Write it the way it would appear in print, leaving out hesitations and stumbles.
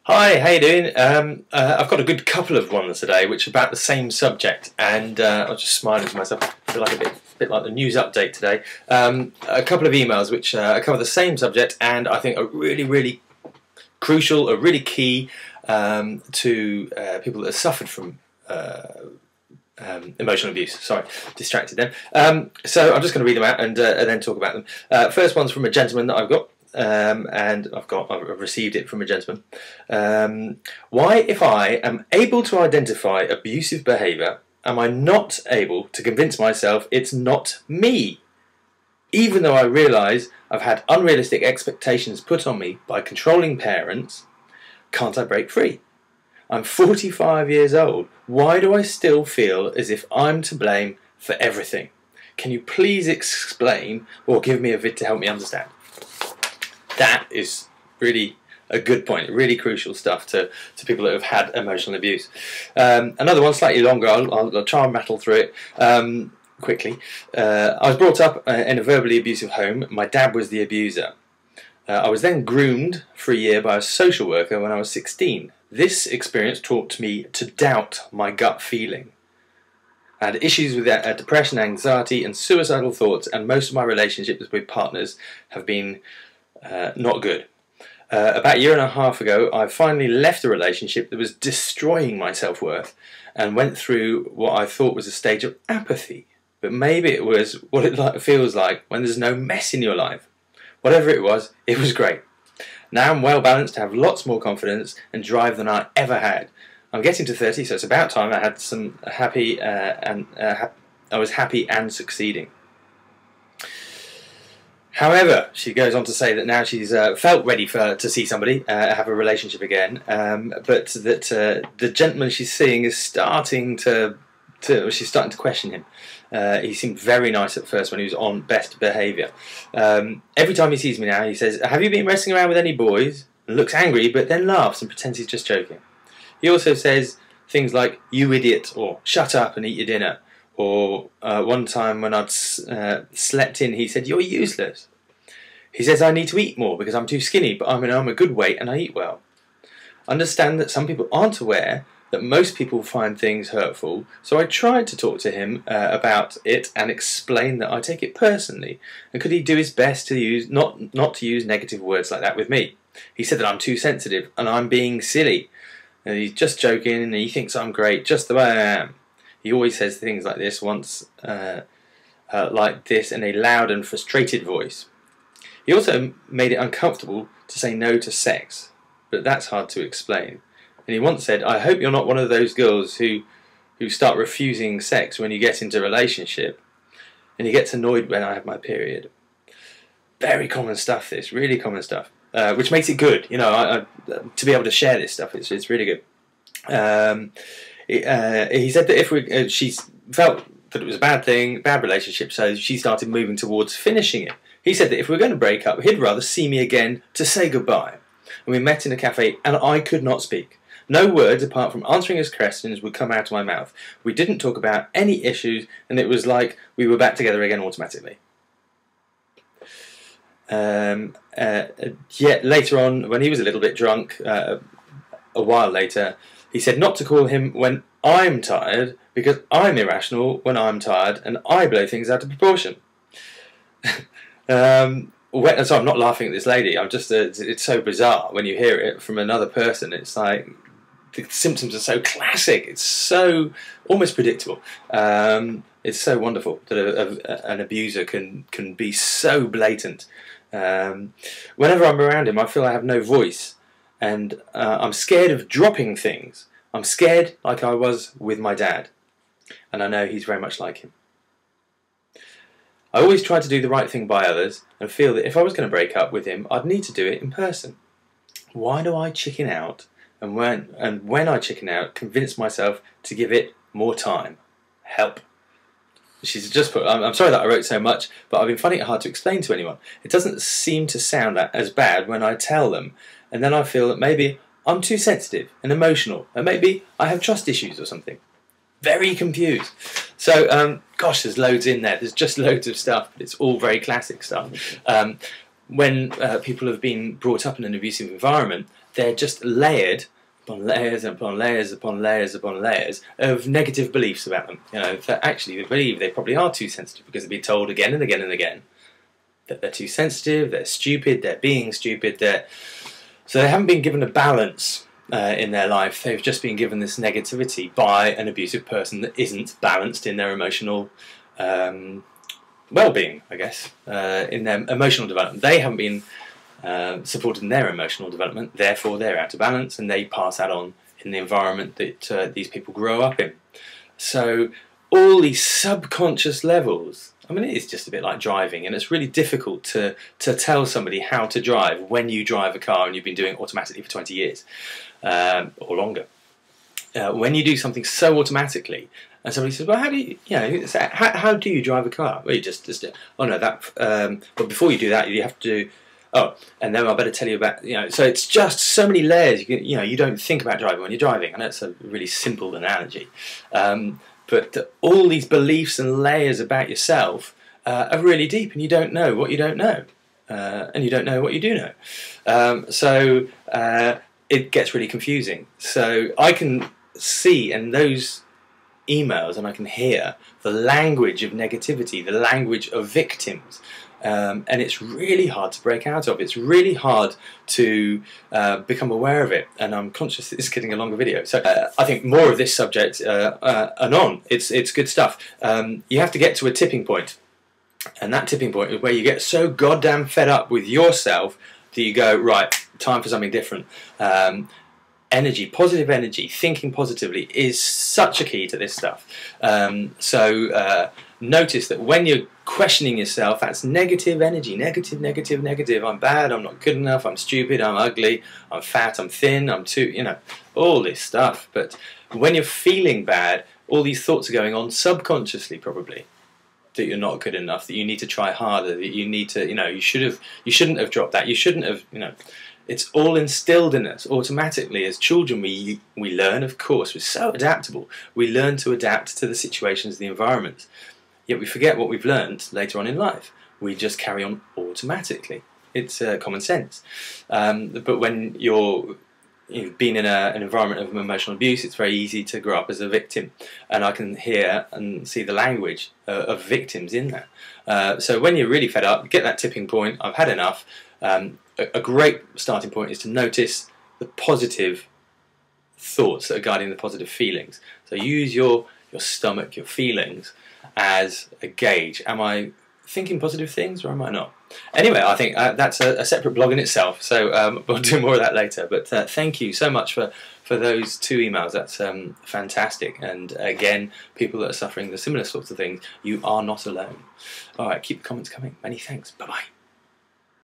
Hi, how you doing? I've got a good couple of ones today, which are about the same subject, and I was just smiling to myself. I feel like a bit like the news update today. A couple of emails which cover the same subject, and I think are really, really crucial, are really key to people that have suffered from emotional abuse. Sorry, distracted then. So I'm just going to read them out and then talk about them. First one's from a gentleman that I've got. And I've received it from a gentleman. Why, if I am able to identify abusive behaviour, am I not able to convince myself it's not me? Even though I realise I've had unrealistic expectations put on me by controlling parents, can't I break free? I'm 45 years old. Why do I still feel as if I'm to blame for everything? Can you please explain or give me a vid to help me understand? That is really a good point, really crucial stuff to people that have had emotional abuse. Another one, slightly longer, I'll try and rattle through it quickly. I was brought up in a verbally abusive home. My dad was the abuser. I was then groomed for a year by a social worker when I was 16. This experience taught me to doubt my gut feeling. I had issues with depression, anxiety and suicidal thoughts, and most of my relationships with partners have been not good. About a year and a half ago, I finally left a relationship that was destroying my self-worth and went through what I thought was a stage of apathy. But maybe it was what it feels like when there's no mess in your life. Whatever it was great. Now I'm well balanced, have lots more confidence and drive than I ever had. I'm getting to 30, so it's about time I had some happy I was happy and succeeding. However, she goes on to say that now she's felt ready to see somebody, have a relationship again, but that the gentleman she's seeing is starting she's starting to question him. He seemed very nice at first when he was on best behaviour. Every time he sees me now, he says, "Have you been messing around with any boys?" And looks angry, but then laughs and pretends he's just joking. He also says things like, "You idiot," or "Shut up and eat your dinner." Or one time when I'd slept in, he said, "You're useless." He says I need to eat more because I'm too skinny, but I'm a good weight and I eat well. Understand that some people aren't aware that most people find things hurtful, so I tried to talk to him about it and explain that I take it personally, and could he do his best to not to use negative words like that with me. He said that I'm too sensitive and I'm being silly, and he's just joking and he thinks I'm great just the way I am. He always says things like this like this in a loud and frustrated voice. He also made it uncomfortable to say no to sex, but that's hard to explain. And he once said, "I hope you're not one of those girls who start refusing sex when you get into a relationship, and he gets annoyed when I have my period." Very common stuff, this, really common stuff, which makes it good. You know, to be able to share this stuff, it's really good. He said that if she felt that it was a bad thing, bad relationship, so she started moving towards finishing it. He said that if we were going to break up, he'd rather see me again to say goodbye. And we met in a cafe, and I could not speak. No words apart from answering his questions would come out of my mouth. We didn't talk about any issues, and it was like we were back together again automatically. Yet later on, when he was a little bit drunk, a while later, he said not to call him when I'm tired, because I'm irrational when I'm tired, and I blow things out of proportion. So I'm not laughing at this lady. I'm just it's so bizarre when you hear it from another person. It's like the symptoms are so classic. It's so almost predictable. It's so wonderful that an abuser can be so blatant. Whenever I'm around him, I feel I have no voice, and I'm scared of dropping things. I'm scared like I was with my dad, and I know he's very much like him. I always try to do the right thing by others and feel that if I was going to break up with him, I'd need to do it in person. Why do I chicken out, and when I chicken out, convince myself to give it more time? Help. She's just put, I'm sorry that I wrote so much, but I've been finding it hard to explain to anyone. It doesn't seem to sound as bad when I tell them, and then I feel that maybe I'm too sensitive and emotional, and maybe I have trust issues or something. Very confused. So, gosh, there's loads in there. There's just loads of stuff, but it's all very classic stuff. when people have been brought up in an abusive environment, they're just layered upon layers upon layers upon layers upon layers of negative beliefs about them. You know, that actually they believe they probably are too sensitive because they've been told again and again and again that they're too sensitive, they're stupid, they're being stupid, so they haven't been given a balance in their life. They've just been given this negativity by an abusive person that isn't balanced in their emotional well-being, I guess, in their emotional development. They haven't been supported in their emotional development, therefore they're out of balance, and they pass that on in the environment that these people grow up in. So all these subconscious levels, I mean, it is just a bit like driving, and it's really difficult to tell somebody how to drive when you drive a car and you've been doing it automatically for 20 years or longer. When you do something so automatically, and somebody says, "Well, how do you, how do you drive a car?" Well, you just oh no, that. But before you do that, you have to do. Oh, and then I better tell you about, so it's just so many layers. You don't think about driving when you're driving. I know it's a really simple analogy, but all these beliefs and layers about yourself are really deep, and you don't know what you don't know, and you don't know what you do know. So it gets really confusing. So I can see in those emails, and I can hear the language of negativity, the language of victims. And it's really hard to break out of. It's really hard to become aware of it. And I'm conscious that it's getting a longer video. So I think more of this subject anon. It's good stuff. You have to get to a tipping point. And that tipping point is where you get so goddamn fed up with yourself that you go, right, time for something different. Energy, positive energy, thinking positively is such a key to this stuff. Notice that when you're questioning yourself, that's negative energy, negative, negative, negative. I'm bad, I'm not good enough, I'm stupid, I'm ugly, I'm fat, I'm thin, I'm too, all this stuff. But when you're feeling bad, all these thoughts are going on subconsciously, probably, that you're not good enough, that you need to try harder, that you need to, you shouldn't have dropped that, you shouldn't have, It's all instilled in us automatically. As children, we learn, of course. We're so adaptable. We learn to adapt to the situations, the environments. Yet we forget what we've learned later on in life. We just carry on automatically. It's common sense. But when you've been in an environment of emotional abuse, it's very easy to grow up as a victim. And I can hear and see the language of victims in that. So when you're really fed up, get that tipping point, I've had enough. A great starting point is to notice the positive thoughts that are guiding the positive feelings. So use your stomach, your feelings, as a gauge. Am I thinking positive things or am I not? Anyway, I think that's a separate blog in itself, so we'll do more of that later. But thank you so much for those 2 emails. That's fantastic. And again, people that are suffering the similar sorts of things, you are not alone. All right, keep the comments coming. Many thanks. Bye-bye.